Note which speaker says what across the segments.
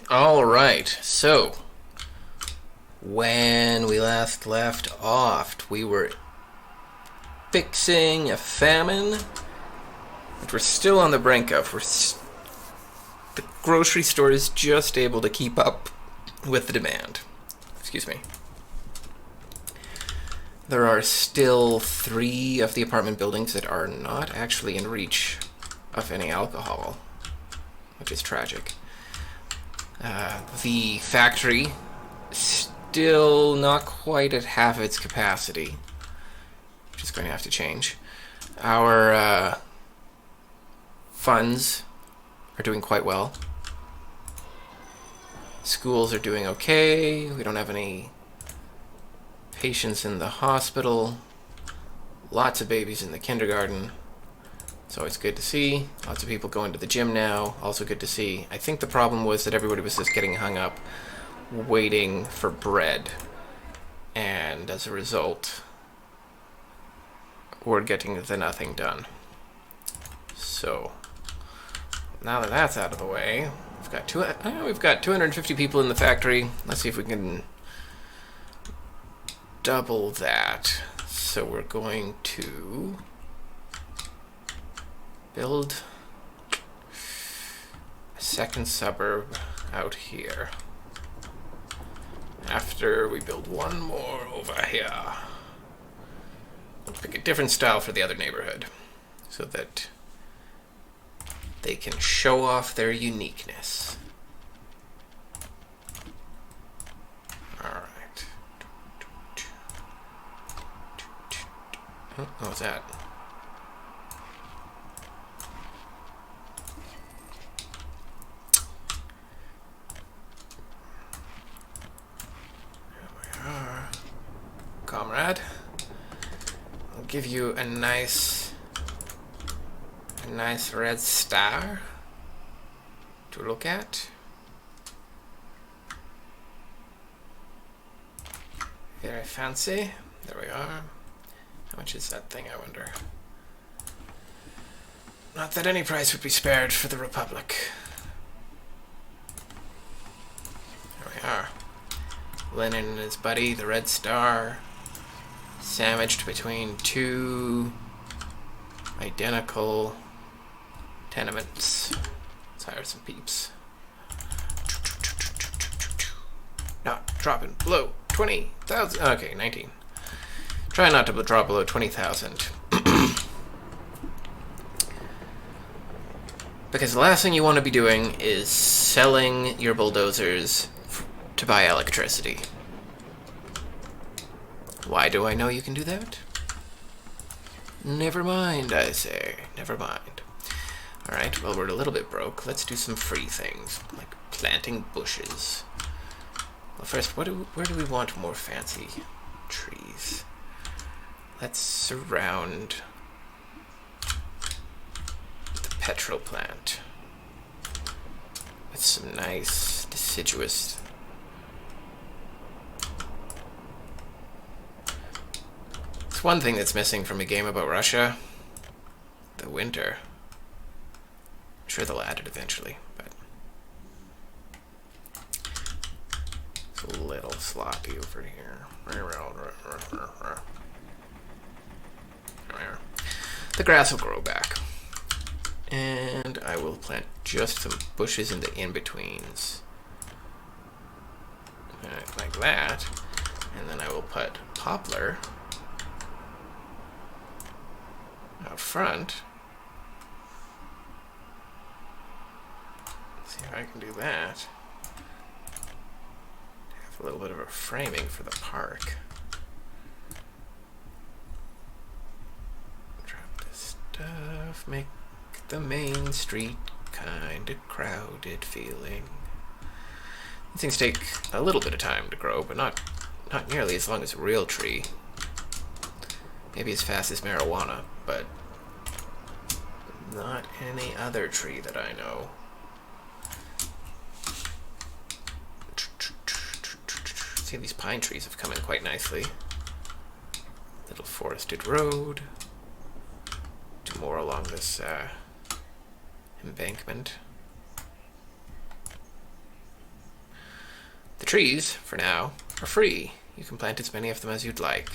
Speaker 1: All right. So, when we last left off, we were fixing a famine that we're still on the brink of. The grocery store is just able to keep up with the demand. Excuse me. There are still 3 of the apartment buildings that are not actually in reach of any alcohol, which is tragic. The factory still not quite at half its capacity, which is going to have to change. Our funds are doing quite well. Schools are doing okay. We don't have any patients in the hospital. Lots of babies in the kindergarten. It's always good to see. Lots of people going to the gym now. Also good to see. I think the problem was that everybody was just getting hung up waiting for bread. And as a result, we're getting the nothing done. So, now that that's out of the way, we've got 250 people in the factory. Let's see if we can double that. So we're going to build a second suburb out here. After we build one more over here. We'll pick a different style for the other neighborhood so that they can show off their uniqueness. Alright. What was that? Comrade, I'll give you a nice red star to look at. Very fancy. There we are. How much is that thing, I wonder? Not that any price would be spared for the Republic. There we are. Lenin and his buddy, the Red Star, sandwiched between 2 identical tenements. Let's hire some peeps. Not dropping below 20,000. Okay, 19. Try not to drop below 20,000. Because the last thing you want to be doing is selling your bulldozers to buy electricity. Why do I know you can do that? Never mind, I say. Never mind. Alright, well, we're a little bit broke. Let's do some free things, like planting bushes. Well, first, where do we want more fancy trees? Let's surround the petrol plant with some nice deciduous. It's one thing that's missing from a game about Russia. The winter. I'm sure they'll add it eventually, but it's a little sloppy over here. The grass will grow back. And I will plant just some bushes in the in-betweens. Like that. And then I will put poplar out front. Let's see if I can do that. Have a little bit of a framing for the park. Drop this stuff, make the main street kind of crowded feeling. These things take a little bit of time to grow, but not nearly as long as a real tree. Maybe as fast as marijuana, but not any other tree that I know. See, these pine trees have come in quite nicely. Little forested road. Do more along this embankment. The trees, for now, are free. You can plant as many of them as you'd like.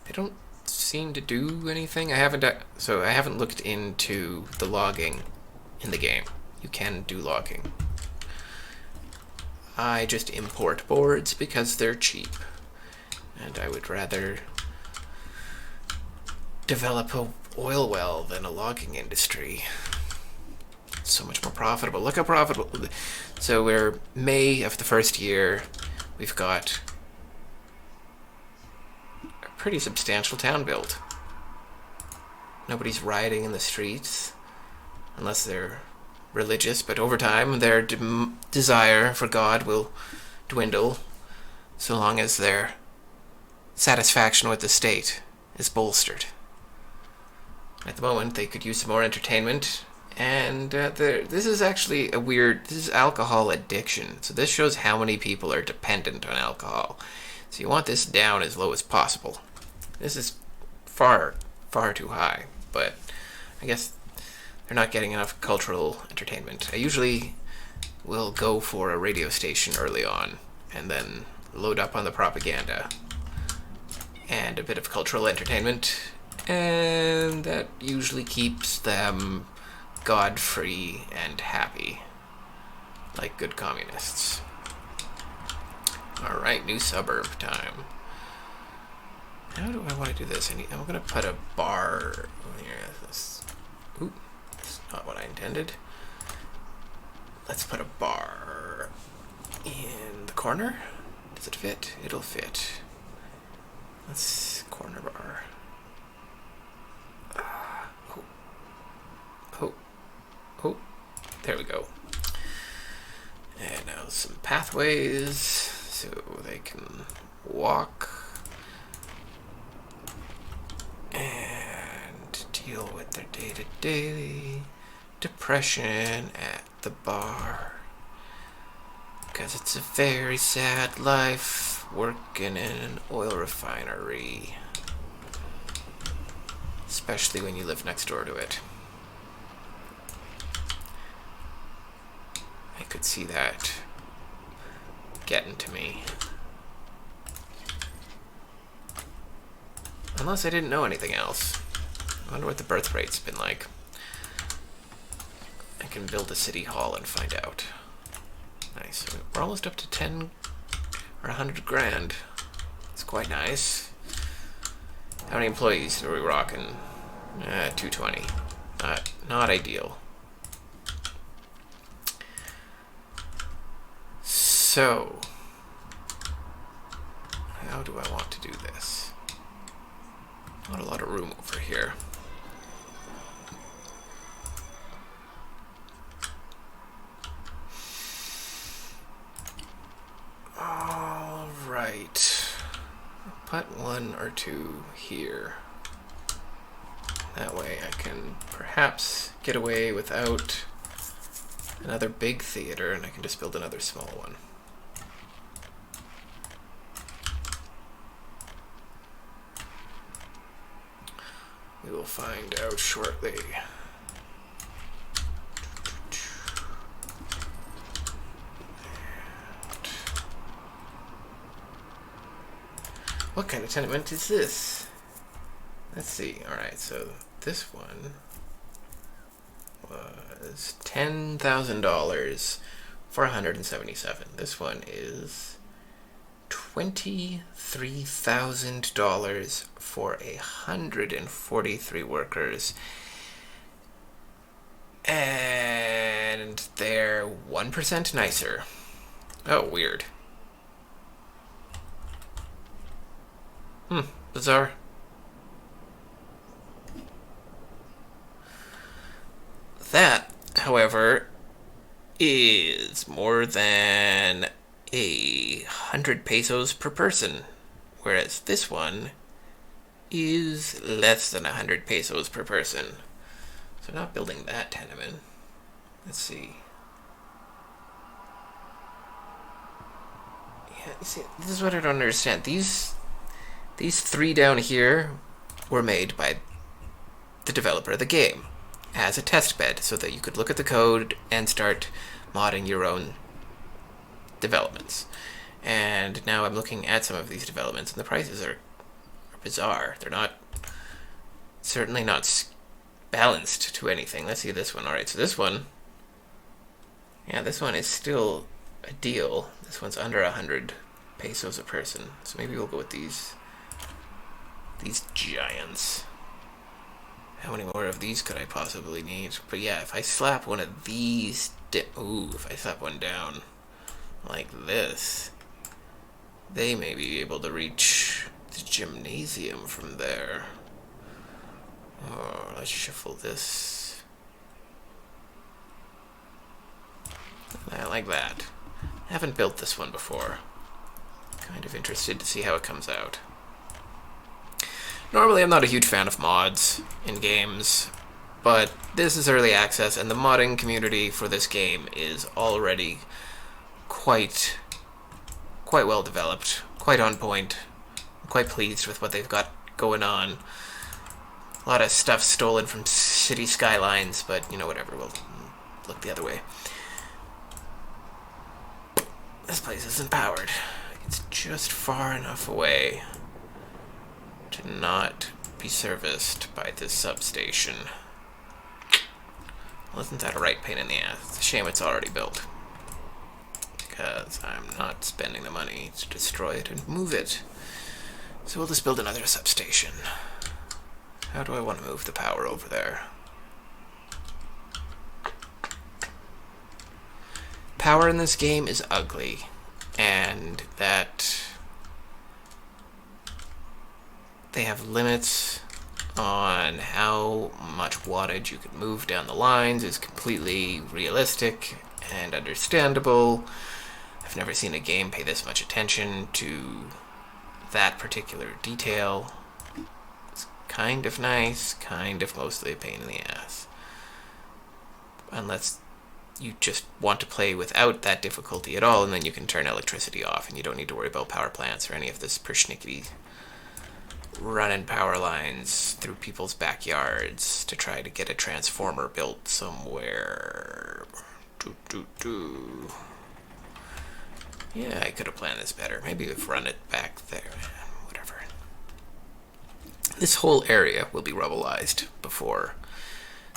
Speaker 1: They don't seem to do anything. I haven't looked into the logging in the game. You can do logging. I just import boards because they're cheap. And I would rather develop a oil well than a logging industry. It's so much more profitable. Look how profitable. So we're May of the first year. We've got a pretty substantial town built. Nobody's rioting in the streets unless they're religious, but over time their desire for God will dwindle so long as their satisfaction with the state is bolstered. At the moment, they could use some more entertainment, and this is actually this is alcohol addiction, so this shows how many people are dependent on alcohol. So you want this down as low as possible. This is far, far too high, but I guess they're not getting enough cultural entertainment. I usually will go for a radio station early on, and then load up on the propaganda and a bit of cultural entertainment, and that usually keeps them God-free and happy, like good communists. Alright, new suburb time. How do I want to do this? I'm going to put a bar here. Ooh, that's not what I intended. Let's put a bar in the corner. Does it fit? It'll fit. Let's corner bar. Oh, there we go. And now some pathways so they can walk and deal with their day-to-day depression at the bar. Because it's a very sad life working in an oil refinery. Especially when you live next door to it. I could see that getting to me. Unless I didn't know anything else. I wonder what the birth rate's been like. I can build a city hall and find out. Nice. We're almost up to 10 or 100 grand. It's quite nice. How many employees are we rocking? 220. Not ideal. So, how do I want to do this? Not a lot of room over here. All right. Put one or two here. That way I can perhaps get away without another big theater, and I can just build another small one. We will find out shortly. What kind of tenement is this? Let's see. Alright, so this one was $10,000 for 177. This one is $23,000 for 143 workers. And they're 1% nicer. Oh, weird. Bizarre. That, however, is more than 100 pesos per person, whereas this one is less than 100 pesos per person. So not building that tenement. Let's see. Yeah, you see, this is what I don't understand. These three down here were made by the developer of the game as a test bed so that you could look at the code and start modding your own developments. And now I'm looking at some of these developments, and the prices are bizarre. They're not, certainly not balanced to anything. Let's see this one. Alright, so this one, yeah, this one is still a deal. This one's under 100 pesos a person. So maybe we'll go with these giants. How many more of these could I possibly need? But yeah, if I slap one of these, if I slap one down like this, they may be able to reach the gymnasium from there. Oh, let's shuffle this. I like that. I haven't built this one before. Kind of interested to see how it comes out. Normally, I'm not a huge fan of mods in games, but this is early access, and the modding community for this game is already quite well developed, quite on point. I'm quite pleased with what they've got going on. A lot of stuff stolen from city skylines, but, you know, whatever, we'll look the other way. This place isn't powered. It's just far enough away to not be serviced by this substation. Well, isn't that a right pain in the ass? It's a shame it's already built, because I'm not spending the money to destroy it and move it. So we'll just build another substation. How do I want to move the power over there? Power in this game is ugly, and that they have limits on how much wattage you can move down the lines is completely realistic and understandable. I've never seen a game pay this much attention to that particular detail. It's kind of nice, kind of mostly a pain in the ass. Unless you just want to play without that difficulty at all, and then you can turn electricity off, and you don't need to worry about power plants or any of this persnickety running power lines through people's backyards to try to get a transformer built somewhere. Yeah, I could have planned this better. Maybe we've run it back there. Whatever. This whole area will be rubbleized before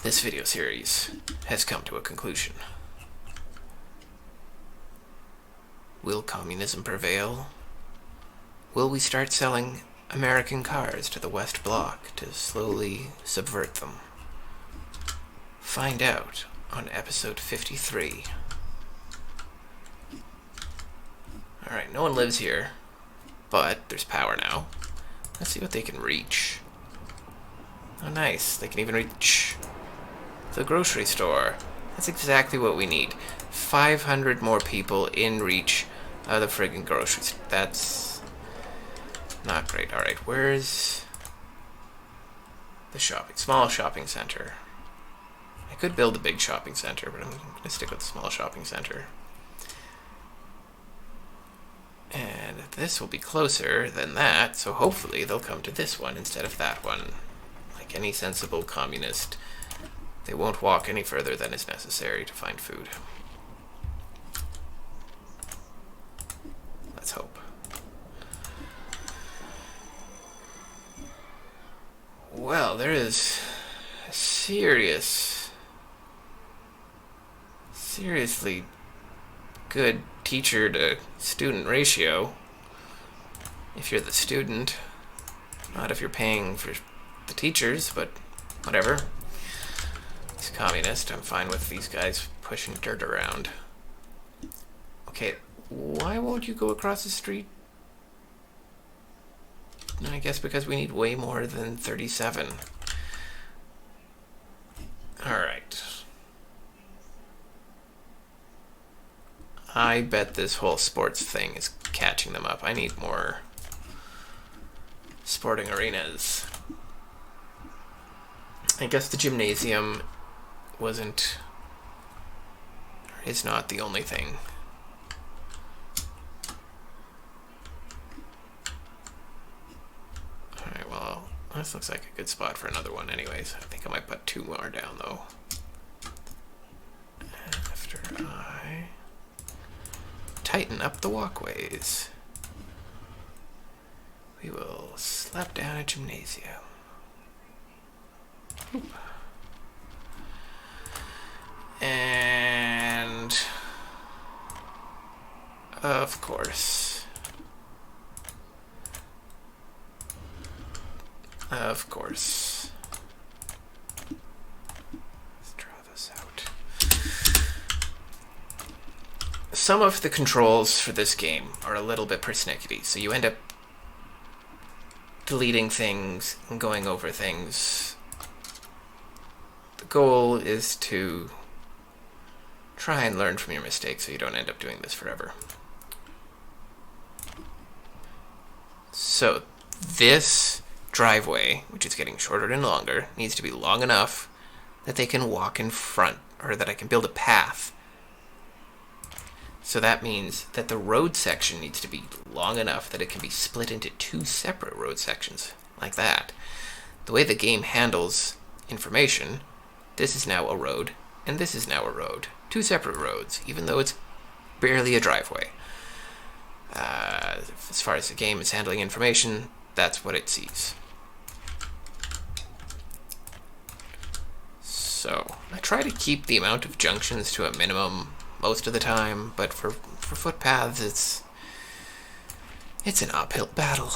Speaker 1: this video series has come to a conclusion. Will communism prevail? Will we start selling American cars to the West Bloc to slowly subvert them? Find out on episode 53. Alright, no one lives here, but there's power now. Let's see what they can reach. Oh, nice. They can even reach the grocery store. That's exactly what we need. 500 more people in reach of the friggin' grocery store. That's not great. Alright, where's the small shopping center? I could build a big shopping center, but I'm going to stick with the small shopping center. And this will be closer than that, so hopefully they'll come to this one instead of that one. Like any sensible communist, they won't walk any further than is necessary to find food. Let's hope. Well, there is a seriously good teacher to student ratio if you're the student, not if you're paying for the teachers, but whatever. It's communist. I'm fine with these guys pushing dirt around. Okay, why won't you go across the street? I guess because we need way more than 37. Alright. I bet this whole sports thing is catching them up. I need more sporting arenas. I guess the gymnasium wasn't, or is not, the only thing. Alright, well, this looks like a good spot for another one anyways. I think I might put 2 more down though. After I tighten up the walkways. We will slap down a gymnasium. Oop. And of course, let's draw this out. Some of the controls for this game are a little bit persnickety, so you end up deleting things and going over things. The goal is to try and learn from your mistakes so you don't end up doing this forever. So this driveway, which is getting shorter and longer, needs to be long enough that they can walk in front, or that I can build a path. So that means that the road section needs to be long enough that it can be split into two separate road sections, like that. The way the game handles information, this is now a road, and this is now a road. Two separate roads, even though it's barely a driveway. As far as the game is handling information, that's what it sees. So, I try to keep the amount of junctions to a minimum most of the time, but for footpaths, it's an uphill battle.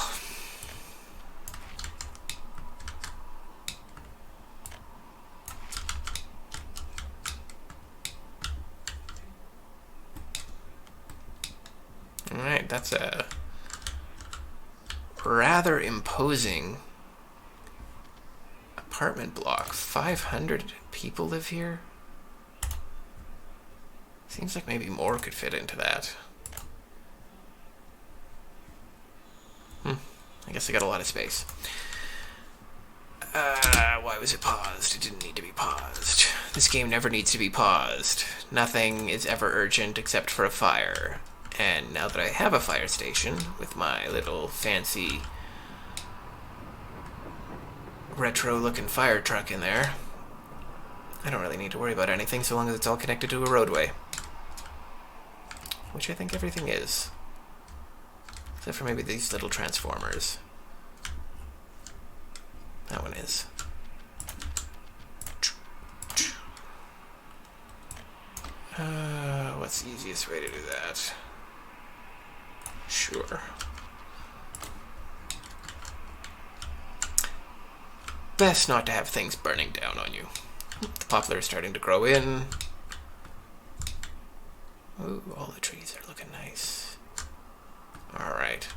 Speaker 1: Alright, that's a rather imposing apartment block. 500 people live here? Seems like maybe more could fit into that. I guess I got a lot of space. Why was it paused? It didn't need to be paused. This game never needs to be paused. Nothing is ever urgent except for a fire. And now that I have a fire station with my little fancy retro-looking fire truck in there, I don't really need to worry about anything so long as it's all connected to a roadway. Which I think everything is. Except for maybe these little transformers. That one is. What's the easiest way to do that? Sure. Best not to have things burning down on you. The poplar is starting to grow in. Ooh, all the trees are looking nice. Alright.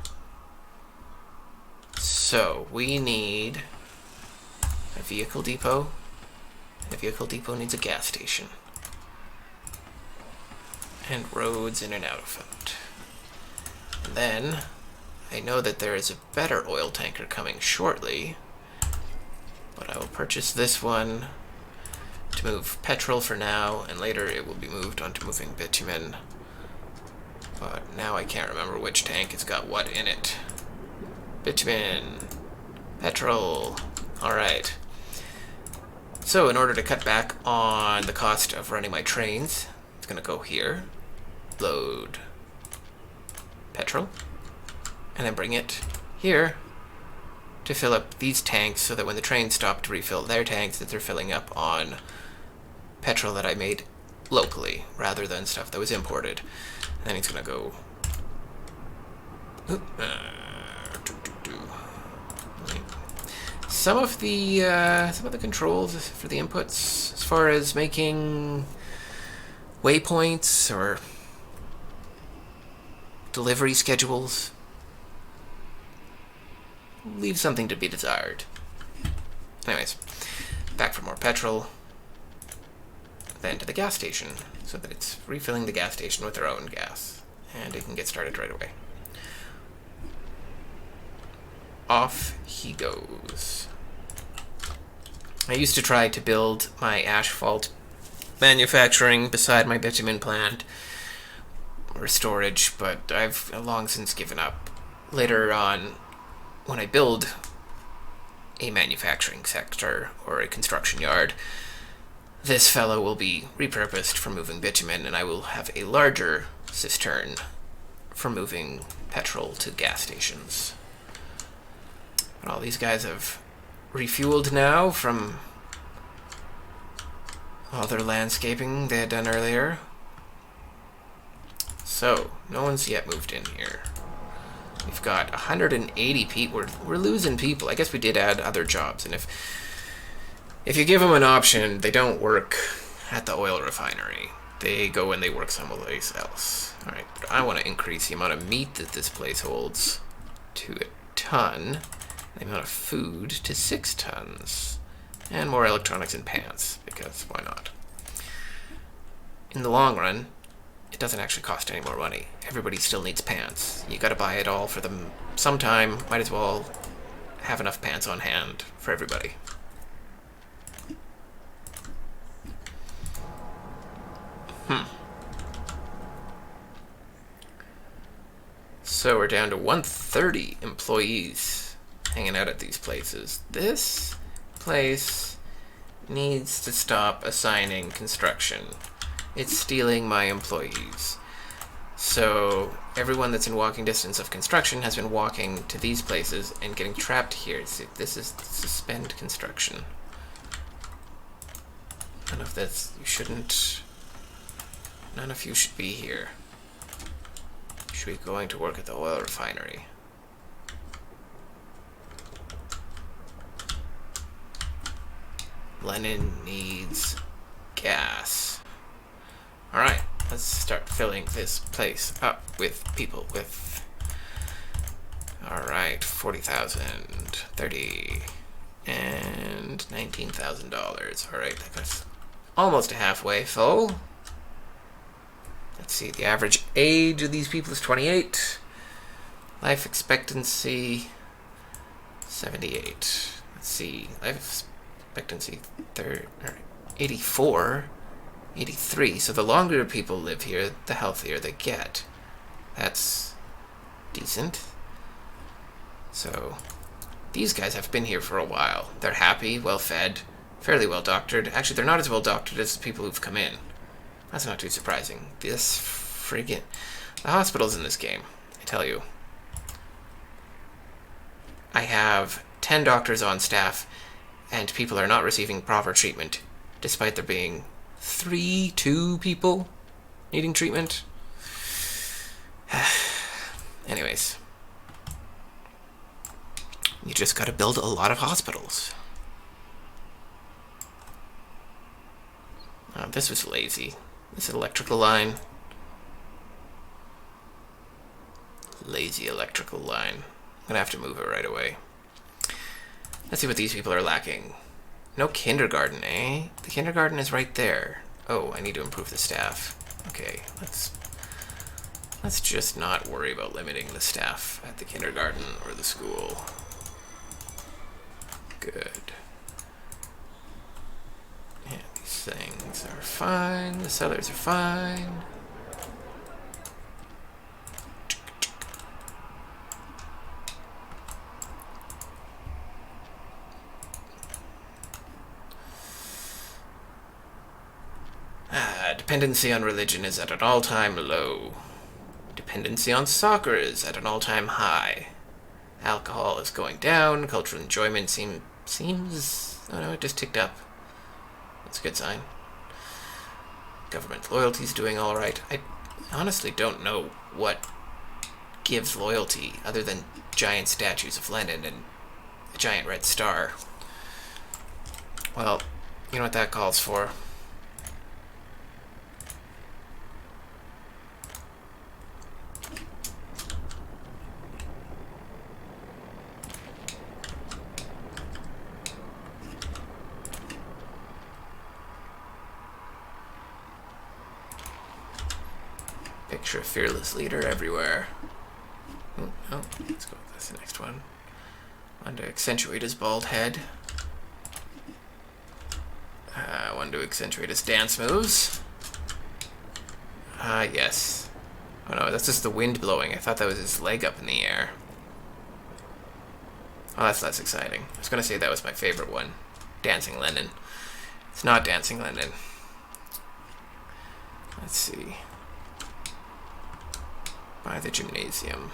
Speaker 1: So, we need a vehicle depot. A vehicle depot needs a gas station. And roads in and out of it. And then, I know that there is a better oil tanker coming shortly, but I will purchase this one to move petrol for now, and later it will be moved on to moving bitumen. But now I can't remember which tank has got what in it. Bitumen. Petrol. Alright. So in order to cut back on the cost of running my trains, it's going to go here. Load petrol. And then bring it here to fill up these tanks so that when the trains stop to refill their tanks, that they're filling up on petrol that I made locally rather than stuff that was imported. And then he's gonna go. Some of the controls for the inputs, as far as making waypoints or delivery schedules, leave something to be desired. Anyways, back for more petrol, then to the gas station, so that it's refilling the gas station with their own gas, and it can get started right away. Off he goes. I used to try to build my asphalt manufacturing beside my bitumen plant, or storage, but I've long since given up. Later on, when I build a manufacturing sector or a construction yard, this fellow will be repurposed for moving bitumen, and I will have a larger cistern for moving petrol to gas stations. But all these guys have refueled now from all their landscaping they had done earlier. So, no one's yet moved in here. We've got 180 people. We're losing people. I guess we did add other jobs, and if you give them an option, they don't work at the oil refinery. They go and they work someplace else. Alright, but I want to increase the amount of meat that this place holds to a ton, the amount of food to 6 tons, and more electronics and pants, because why not? In the long run, it doesn't actually cost any more money. Everybody still needs pants. You gotta buy it all for them sometime. Might as well have enough pants on hand for everybody. So we're down to 130 employees hanging out at these places. This place needs to stop assigning construction. It's stealing my employees. So everyone that's in walking distance of construction has been walking to these places and getting trapped here. See, this is suspend construction. None of this, you shouldn't, none of you should be here. You should be going to work at the oil refinery. Lenin needs gas. Alright, let's start filling this place up with people with... Alright, 40,000, 30, and $19,000. Alright, that's almost a halfway full. Let's see, the average age of these people is 28. Life expectancy, 78. Let's see, life expectancy, 84. 83. So the longer people live here, the healthier they get. That's decent. So these guys have been here for a while. They're happy, well-fed, fairly well-doctored. Actually, they're not as well-doctored as the people who've come in. That's not too surprising. This friggin'... The hospital's in this game, I tell you. I have 10 doctors on staff, and people are not receiving proper treatment, despite there being 2 people needing treatment. Anyways. You just gotta build a lot of hospitals. This was lazy. This electrical line. Lazy electrical line. I'm gonna have to move it right away. Let's see what these people are lacking. No kindergarten, eh? The kindergarten is right there. Oh, I need to improve the staff. Okay, let's just not worry about limiting the staff at the kindergarten or the school. Good. Yeah, these things are fine. The cellars are fine. Dependency on religion is at an all-time low. Dependency on soccer is at an all-time high. Alcohol is going down. Cultural enjoyment seems... Oh no, it just ticked up. That's a good sign. Government loyalty is doing alright. I honestly don't know what gives loyalty other than giant statues of Lenin and a giant red star. Well, you know what that calls for. Picture a fearless leader everywhere. Oh, no, let's go with this next one. Want to accentuate his bald head. Want to accentuate his dance moves. Yes. Oh no, that's just the wind blowing. I thought that was his leg up in the air. Oh, that's less exciting. I was going to say that was my favorite one. Dancing Lenin. It's not Dancing Lenin. Let's see. by the gymnasium.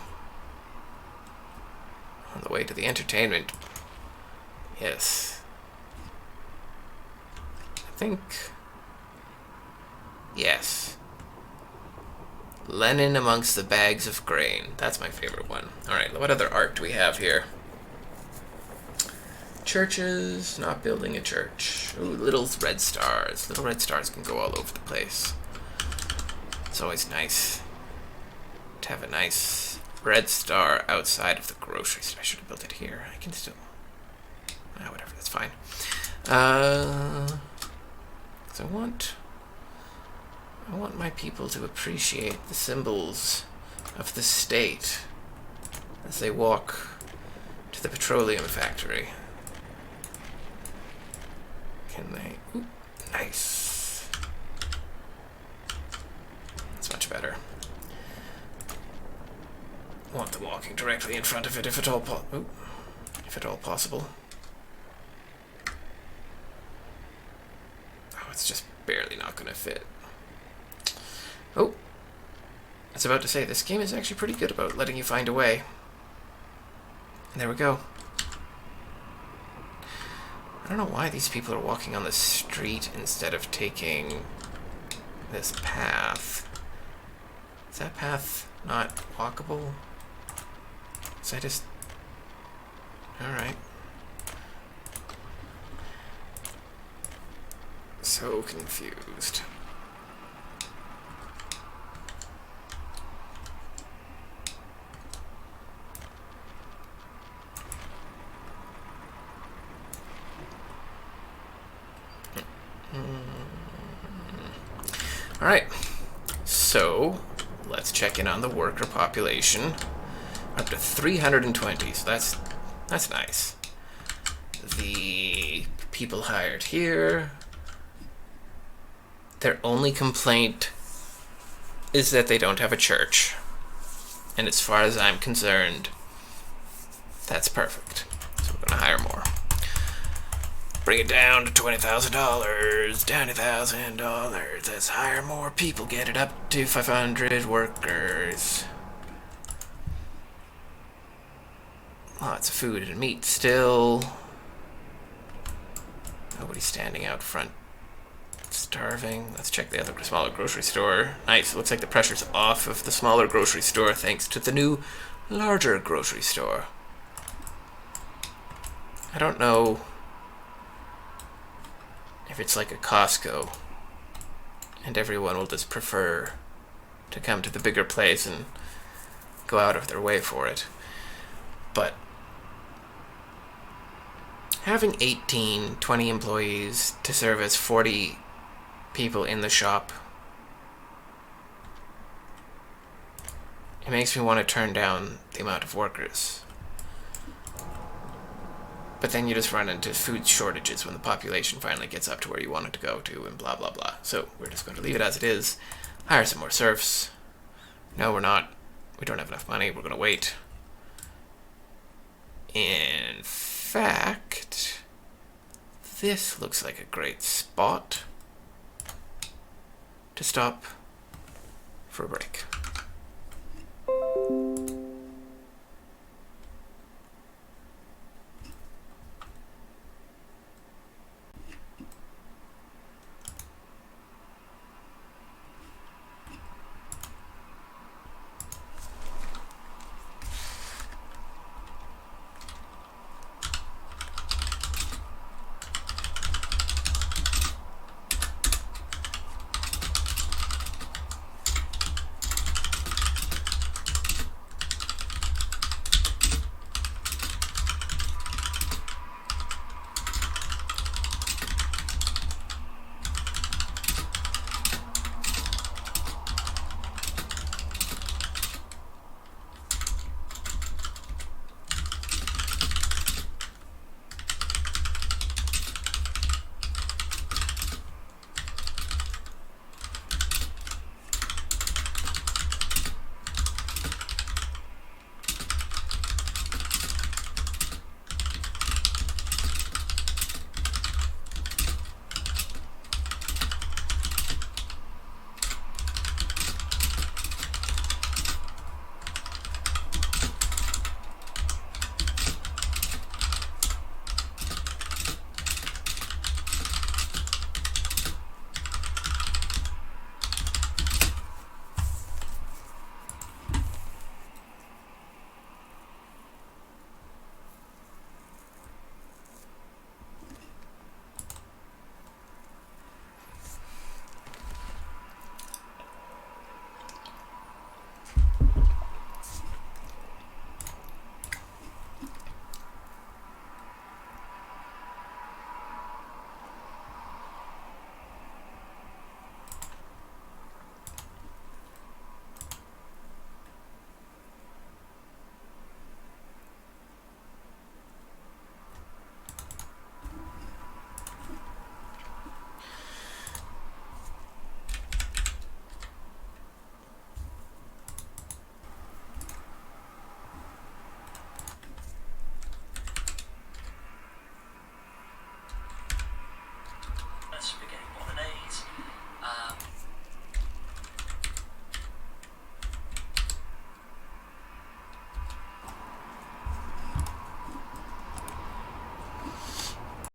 Speaker 1: On the way to the entertainment. Yes. I think... Yes. Lenin amongst the bags of grain. That's my favorite one. Alright, what other art do we have here? Churches. Not building a church. Ooh, little red stars. Little red stars can go all over the place. It's always nice to have a nice red star outside of the grocery store. I should have built it here. I can still... whatever, that's fine. So I want my people to appreciate the symbols of the state as they walk to the petroleum factory. Can they... Ooh, nice. That's much better. I want them walking directly in front of it if at all possible. Oh, it's just barely not going to fit. Oh, I was about to say, this game is actually pretty good about letting you find a way. And there we go. I don't know why these people are walking on the street instead of taking this path. Is that path not walkable? Is I just... Alright. So confused. Alright, so let's check in on the worker population. Up to 320, so that's nice. The people hired here, their only complaint is that they don't have a church. And as far as I'm concerned, that's perfect. So we're gonna hire more. Bring it down to $20,000, down to $1,000. Let's hire more people, get it up to 500 workers. Lots of food and meat still. Nobody's standing out front starving. Let's check the other smaller grocery store. Nice, it looks like the pressure's off of the smaller grocery store thanks to the new larger grocery store. I don't know if it's like a Costco and everyone will just prefer to come to the bigger place and go out of their way for it. But having 18, 20 employees to service 40 people in the shop, it makes me want to turn down the amount of workers. But then you just run into food shortages when the population finally gets up to where you want it to go to, and blah, blah, blah. So we're just going to leave it as it is. Hire some more serfs. No, we're not. We don't have enough money. We're going to wait. In fact, this looks like a great spot to stop for a break.